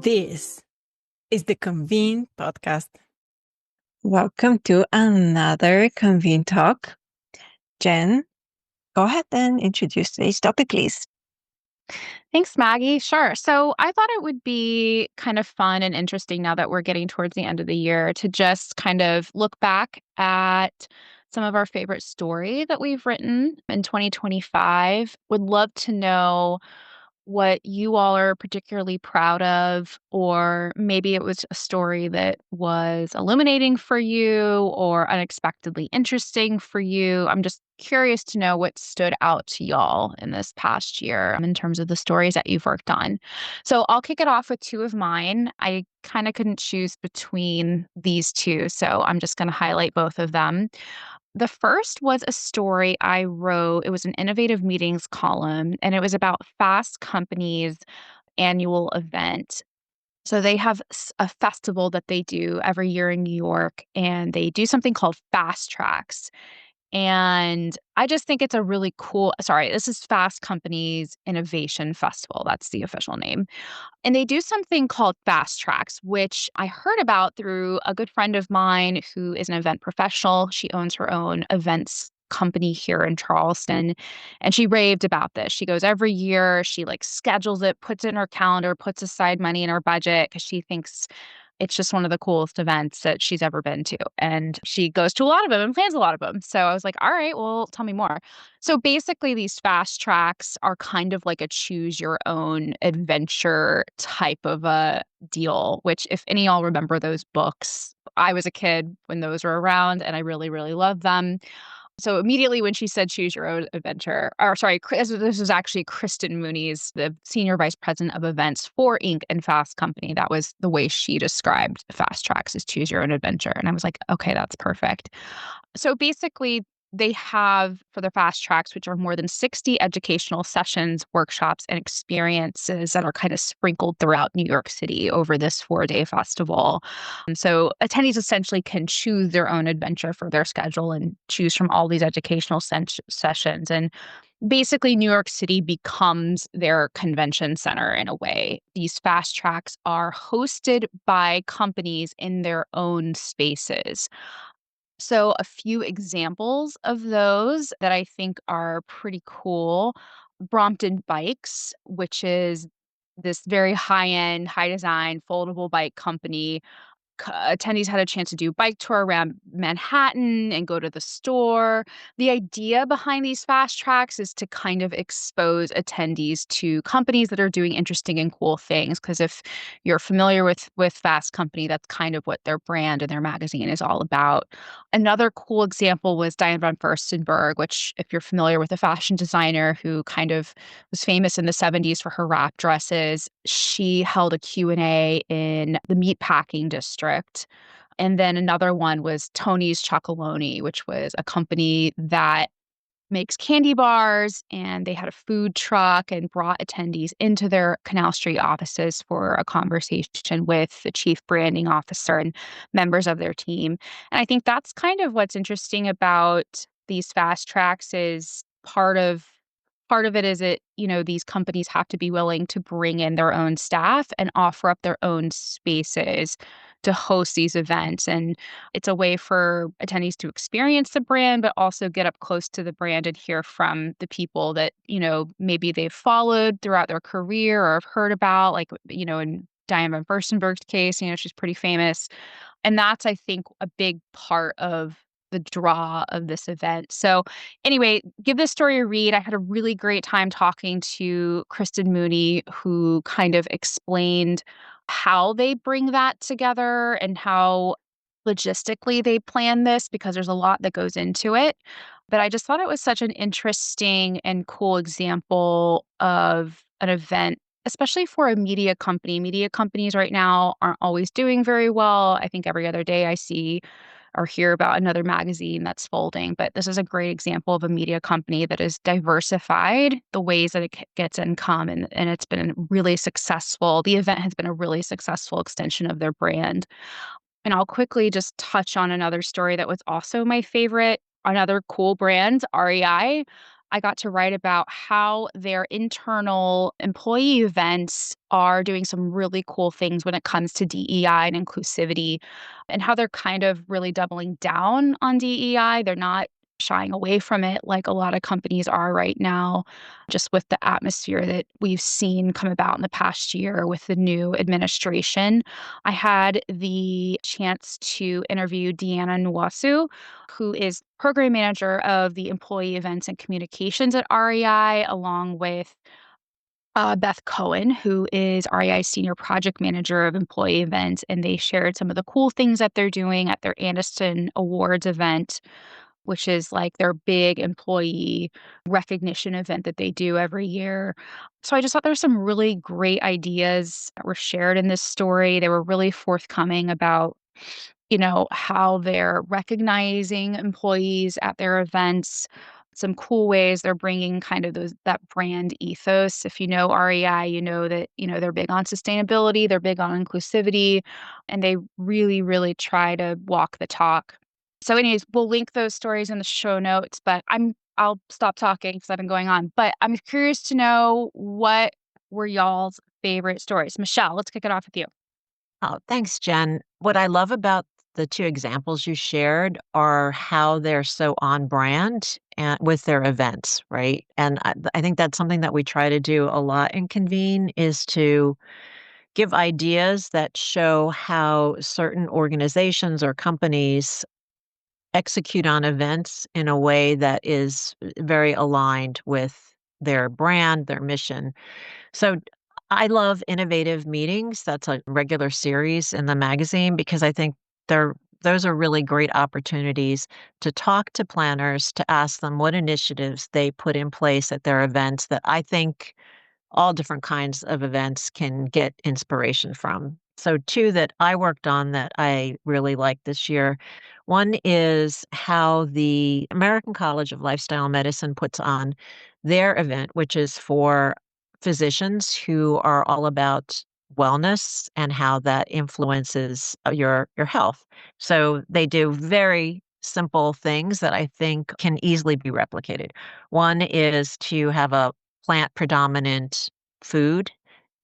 This is the Convene podcast. Welcome to another Convene talk. Jen, go ahead and introduce today's topic, please. Thanks, Maggie. Sure. So I thought it would be kind of fun and interesting now that we're getting towards the end of the year to just kind of look back at some of our favorite story that we've written in 2025. Would love to know what you all are particularly proud of, or maybe it was a story that was illuminating for you or unexpectedly interesting for you. I'm just curious to know what stood out to y'all in this past year in terms of the stories that you've worked on. So I'll kick it off with two of mine. I kind of couldn't choose between these two, so I'm just going to highlight both of them. The first was a story I wrote. It was an innovative meetings column, and it was about Fast Company's annual event. So they have a festival that they do every year in New York, and they do something called Fast Tracks. And I just think it's a really cool, sorry, this is Fast Company's Innovation Festival. That's the official name. And they do something called Fast Tracks, which I heard about through a good friend of mine who is an event professional. She owns her own events company here in Charleston, and she raved about this. She goes every year, she like schedules it, puts it in her calendar, puts aside money in her budget because she thinks it's just one of the coolest events that she's ever been to. And she goes to a lot of them and plans a lot of them. So I was like, all right, well, tell me more. So basically, these fast tracks are kind of like a choose your own adventure type of a deal, which, if any of y'all remember those books, I was a kid when those were around and I really, really loved them. So immediately when she said choose your own adventure, or sorry, this was actually Kristen Mooney's, the senior vice president of events for Inc. and Fast Company. That was the way she described Fast Tracks, is choose your own adventure. And I was like, okay, that's perfect. So basically, they have for the Fast Tracks, which are more than 60 educational sessions, workshops, and experiences that are kind of sprinkled throughout New York City over this 4-day festival. And so attendees essentially can choose their own adventure for their schedule and choose from all these educational sessions. And basically, New York City becomes their convention center in a way. These fast tracks are hosted by companies in their own spaces. So, a few examples of those that I think are pretty cool. Brompton Bikes, which is this very high end, high design, foldable bike company. Attendees had a chance to do a bike tour around Manhattan and go to the store. The idea behind these fast tracks is to kind of expose attendees to companies that are doing interesting and cool things. Because if you're familiar with Fast Company, that's kind of what their brand and their magazine is all about. Another cool example was Diane von Furstenberg, which, if you're familiar with a fashion designer who kind of was famous in the 70s for her wrap dresses, she held a Q&A in the meatpacking district. And then another one was Tony's Chocolonely, which was a company that makes candy bars, and they had a food truck and brought attendees into their Canal Street offices for a conversation with the chief branding officer and members of their team. And I think that's kind of what's interesting about these fast tracks is part of it is these companies have to be willing to bring in their own staff and offer up their own spaces to host these events. And it's a way for attendees to experience the brand, but also get up close to the brand and hear from the people that, maybe they've followed throughout their career or have heard about, like, in Diane von Furstenberg's case, she's pretty famous. And that's, I think, a big part of the draw of this event. So anyway, give this story a read. I had a really great time talking to Kristen Mooney, who kind of explained how they bring that together and how logistically they plan this, because there's a lot that goes into it. But I just thought it was such an interesting and cool example of an event, especially for a media company. Media companies right now aren't always doing very well. I think every other day I see or hear about another magazine that's folding. But this is a great example of a media company that is diversified the ways that it gets income. And it's been really successful. The event has been a really successful extension of their brand. And I'll quickly just touch on another story that was also my favorite. Another cool brand, REI. I got to write about how their internal employee events are doing some really cool things when it comes to DEI and inclusivity, and how they're kind of really doubling down on DEI. They're not shying away from it like a lot of companies are right now, just with the atmosphere that we've seen come about in the past year with the new administration. I had the chance to interview Deanna Nwasu, who is program manager of the employee events and communications at REI, along with Beth Cohen, who is REI's senior project manager of employee events. And they shared some of the cool things that they're doing at their Anderson Awards event, which is like their big employee recognition event that they do every year. So I just thought there were some really great ideas that were shared in this story. They were really forthcoming about, how they're recognizing employees at their events, some cool ways they're bringing kind of that brand ethos. If you know REI, you know that, they're big on sustainability, they're big on inclusivity, and they really, really try to walk the talk. So anyways, we'll link those stories in the show notes, but I'll stop talking because I've been going on. But I'm curious to know, what were y'all's favorite stories? Michelle, let's kick it off with you. Oh, thanks, Jen. What I love about the two examples you shared are how they're so on brand and with their events, right? And I think that's something that we try to do a lot in Convene, is to give ideas that show how certain organizations or companies execute on events in a way that is very aligned with their brand, their mission. So I love Innovative Meetings. That's a regular series in the magazine because I think those are really great opportunities to talk to planners, to ask them what initiatives they put in place at their events that I think all different kinds of events can get inspiration from. So, two that I worked on that I really liked this year. One is how the American College of Lifestyle Medicine puts on their event, which is for physicians who are all about wellness and how that influences your health. So they do very simple things that I think can easily be replicated. One is to have a plant predominant food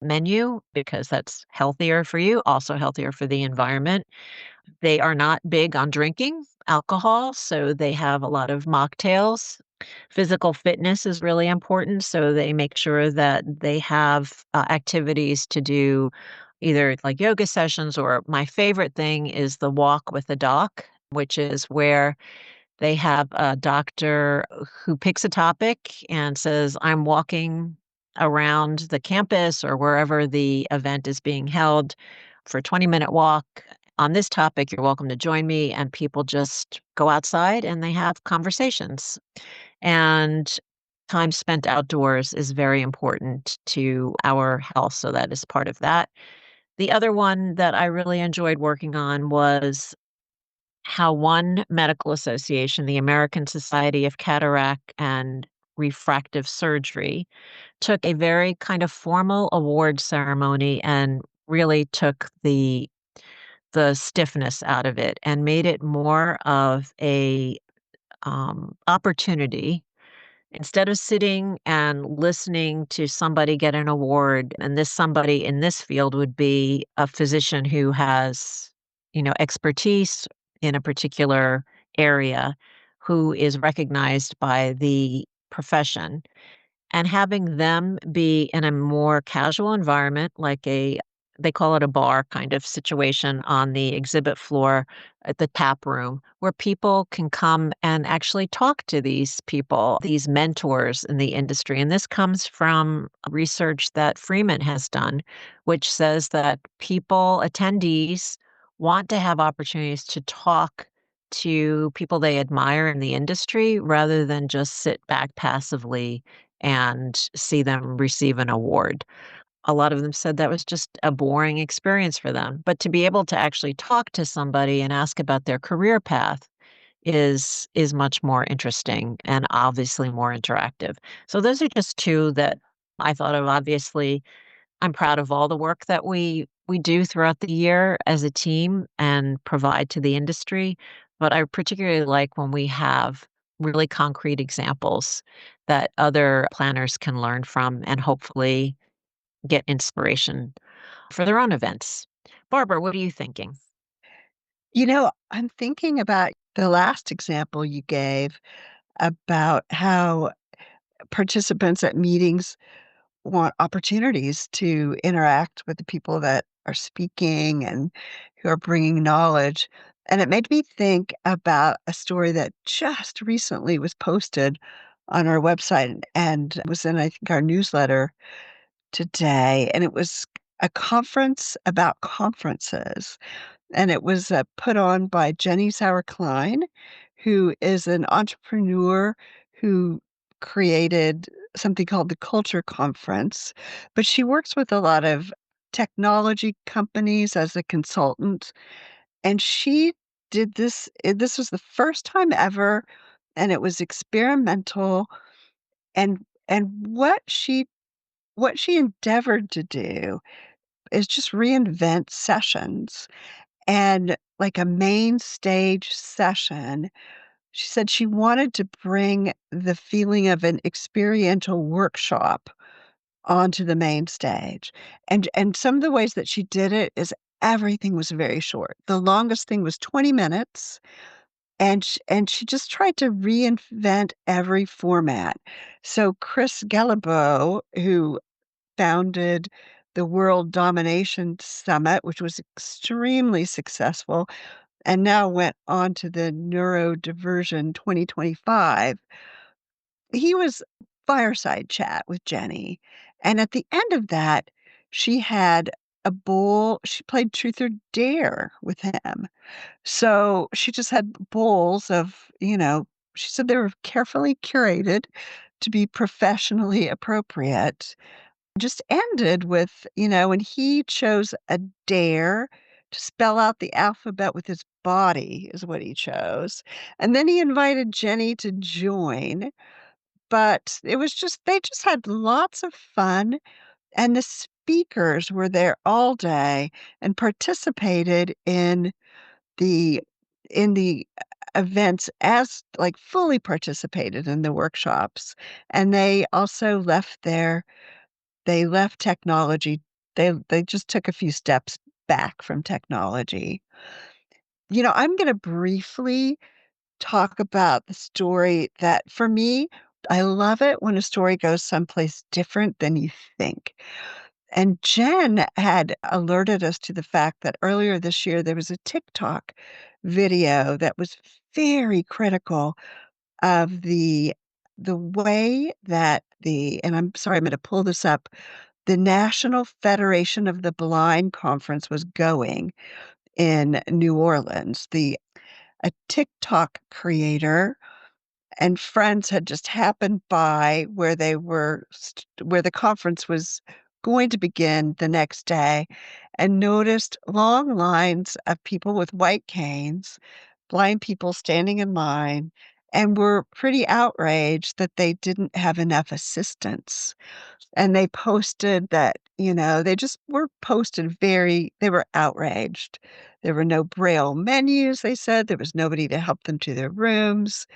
menu because that's healthier for you, also healthier for the environment. They are not big on drinking alcohol, so they have a lot of mocktails. Physical fitness is really important, so they make sure that they have activities to do, either like yoga sessions, or my favorite thing is the walk with a doc, which is where they have a doctor who picks a topic and says, I'm walking around the campus or wherever the event is being held for a 20-minute walk on this topic. You're welcome to join me. And people just go outside and they have conversations. And time spent outdoors is very important to our health. So that is part of that. The other one that I really enjoyed working on was how one medical association, the American Society of Cataract and Refractive Surgery, took a very kind of formal award ceremony and really took the stiffness out of it and made it more of a opportunity. Instead of sitting and listening to somebody get an award, and this somebody in this field would be a physician who has, expertise in a particular area, who is recognized by the profession, and having them be in a more casual environment, like they call it a bar kind of situation on the exhibit floor at the tap room, where people can come and actually talk to these people, these mentors in the industry. And this comes from research that Freeman has done, which says that attendees want to have opportunities to talk to people they admire in the industry rather than just sit back passively and see them receive an award. A lot of them said that was just a boring experience for them. But to be able to actually talk to somebody and ask about their career path is much more interesting and obviously more interactive. So those are just two that I thought of. Obviously, I'm proud of all the work that we do throughout the year as a team and provide to the industry, but I particularly like when we have really concrete examples that other planners can learn from and hopefully get inspiration for their own events. Barbara, what are you thinking? I'm thinking about the last example you gave about how participants at meetings want opportunities to interact with the people that are speaking and who are bringing knowledge. And it made me think about a story that just recently was posted on our website and was in, I think, our newsletter today. And it was a conference about conferences. And it was put on by Jenny Sauer Klein, who is an entrepreneur who created something called the Culture Conference. But she works with a lot of technology companies as a consultant. And she did this. This was the first time ever, and it was experimental. And what she endeavored to do is just reinvent sessions. And like a main stage session, she said she wanted to bring the feeling of an experiential workshop onto the main stage. And some of the ways that she did it is everything was very short. The longest thing was 20 minutes, and she just tried to reinvent every format. So Chris Gallibo, who founded the World Domination Summit, which was extremely successful, and now went on to the Neurodiversion 2025. He was fireside chat with Jenny, and at the end of that, she had a bowl she played truth or dare with him. So, she just had bowls of, she said they were carefully curated to be professionally appropriate. Just ended with, and he chose a dare to spell out the alphabet with his body is what he chose. And then he invited Jenny to join, but it was just they just had lots of fun, and the speakers were there all day and participated the in the events as like fully participated in the workshops. And they left technology. They just took a few steps back from technology. I'm gonna briefly talk about the story that for me, I love it when a story goes someplace different than you think. And Jen had alerted us to the fact that earlier this year there was a TikTok video that was very critical of the way that and I'm sorry, I'm gonna pull this up, the National Federation of the Blind conference was going in New Orleans. A TikTok creator and friends had just happened by where the conference was going to begin the next day and noticed long lines of people with white canes, blind people standing in line, and were pretty outraged that they didn't have enough assistance. And they posted that, they just were posted they were outraged. There were no braille menus, they said. There was nobody to help them to their rooms.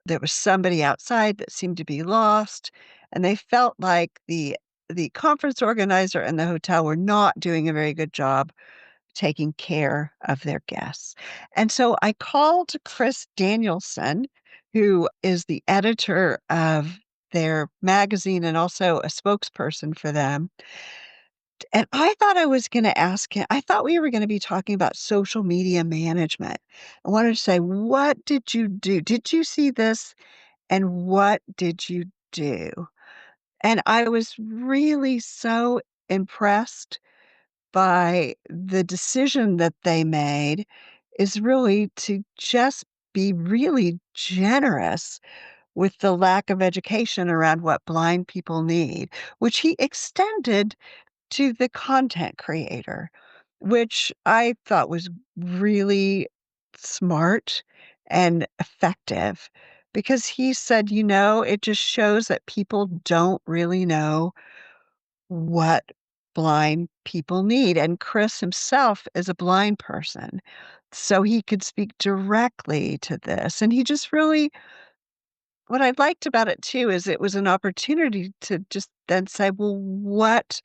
There was somebody outside that seemed to be lost, and they felt like the conference organizer and the hotel were not doing a very good job taking care of their guests. And so I called Chris Danielson, who is the editor of their magazine and also a spokesperson for them. And I thought I was gonna ask him I thought we were gonna be talking about social media management. I wanted to say, "What did you do? Did you see this, and what did you do?" And I was really so impressed by the decision that they made is really to just be really generous with the lack of education around what blind people need, which he extended to the content creator, which I thought was really smart and effective because he said, it just shows that people don't really know what blind people need. And Chris himself is a blind person, so he could speak directly to this. And he just really what I liked about it too is it was an opportunity to just then say, well, what's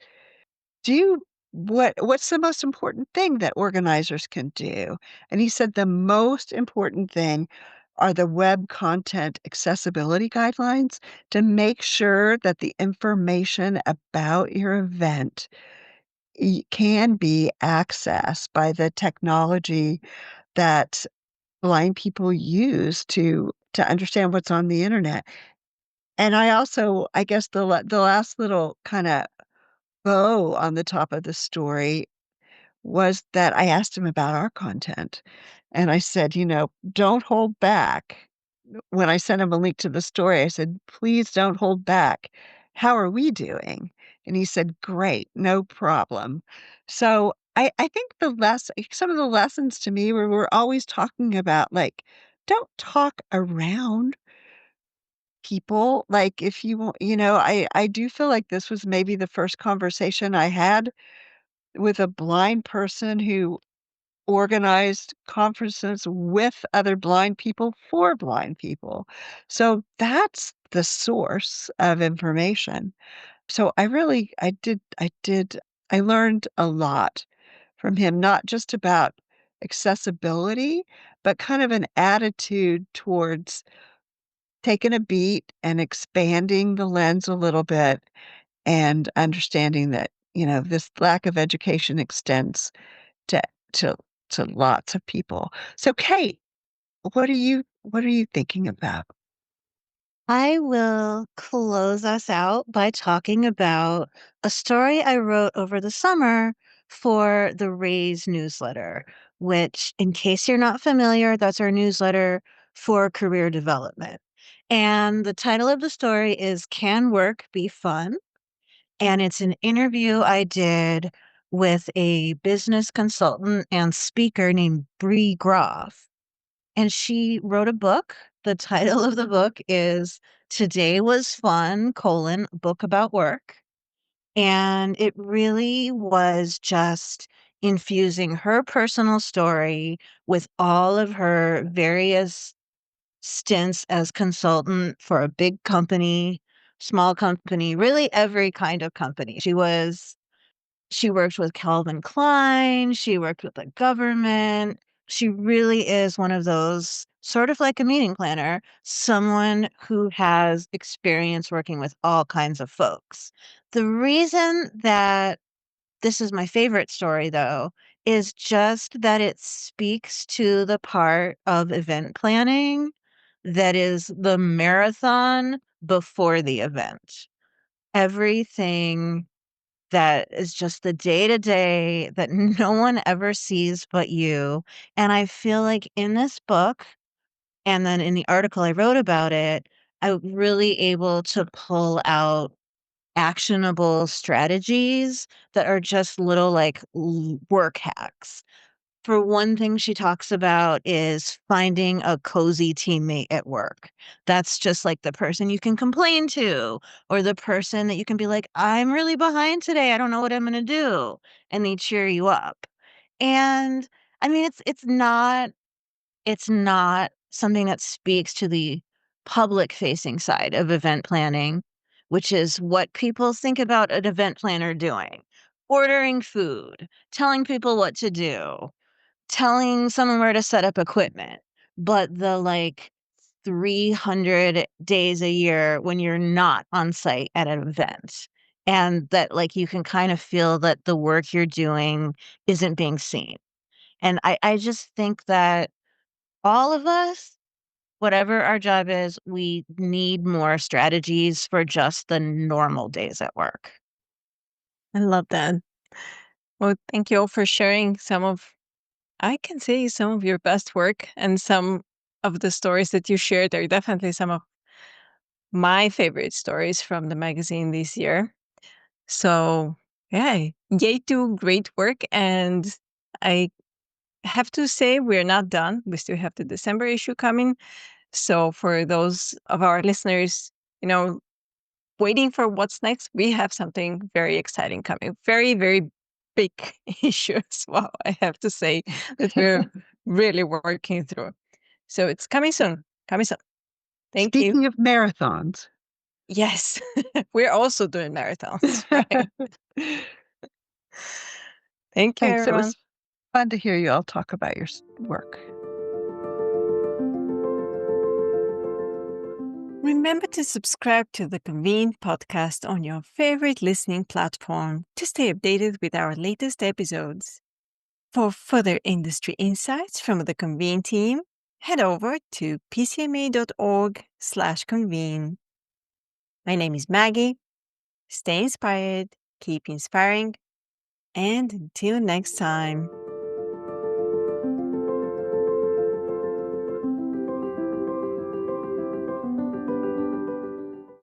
the most important thing that organizers can do? And he said the most important thing are the web content accessibility guidelines to make sure that the information about your event can be accessed by the technology that blind people use to understand what's on the internet. And I guess the last little kinda bow on the top of the story was that I asked him about our content, and I said, "Don't hold back." When I sent him a link to the story, I said, "Please don't hold back. How are we doing?" And he said, "Great, no problem." So, I think some of the lessons to me were we're always talking about, like, don't talk around people. Like, if you want I do feel like this was maybe the first conversation I had with a blind person who organized conferences with other blind people for blind people. So that's the source of information. So I learned a lot from him, not just about accessibility, but kind of an attitude towards taking a beat and expanding the lens a little bit and understanding that, this lack of education extends to to to lots of people. So, Kate, what are you thinking about? I will close us out by talking about a story I wrote over the summer for the Raise newsletter, which, in case you're not familiar, that's our newsletter for career development. And the title of the story is Can Work Be Fun? And it's an interview I did with a business consultant and speaker named Bree Groff. And she wrote a book. The title of the book is Today Was Fun, book about work. And it really was just infusing her personal story with all of her various stints as consultant for a big company, small company, really every kind of company. She worked with Calvin Klein, she worked with the government. She really is one of those sort of like a meeting planner, someone who has experience working with all kinds of folks. The reason that this is my favorite story, though, is just that it speaks to the part of event planning that is the marathon before the event. Everything that is just the day to day that no one ever sees but you. And I feel like in this book, and then in the article I wrote about it, I was really able to pull out actionable strategies that are just little like work hacks. For one thing she talks about is finding a cozy teammate at work. That's just like the person you can complain to, or the person that you can be like, I'm really behind today. I don't know what I'm going to do. And they cheer you up. And I mean, it's not something that speaks to the public facing side of event planning, which is what people think about an event planner doing. Ordering food, telling people what to do, telling someone where to set up equipment, but the, like, 300 days a year when you're not on site at an event, and that, like, you can kind of feel that the work you're doing isn't being seen. And I just think that all of us, whatever our job is, we need more strategies for just the normal days at work. I love that. Well, thank you all for sharing I can say some of your best work, and some of the stories that you shared are definitely some of my favorite stories from the magazine this year. So, yeah, yay to great work. And I have to say, we're not done. We still have the December issue coming. So, for those of our listeners, you know, waiting for what's next, we have something very exciting coming. Very, very big issue as well, I have to say, that we're really working through. So, it's coming soon. Coming soon. Thank you. Speaking of marathons. Yes, we're also doing marathons, right? Thank you, Thanks. It everyone. was fun to hear you all talk about your work. Remember to subscribe to the Convene podcast on your favorite listening platform to stay updated with our latest episodes. For further industry insights from the Convene team, head over to pcma.org/convene. My name is Maggie. Stay inspired, keep inspiring, and until next time.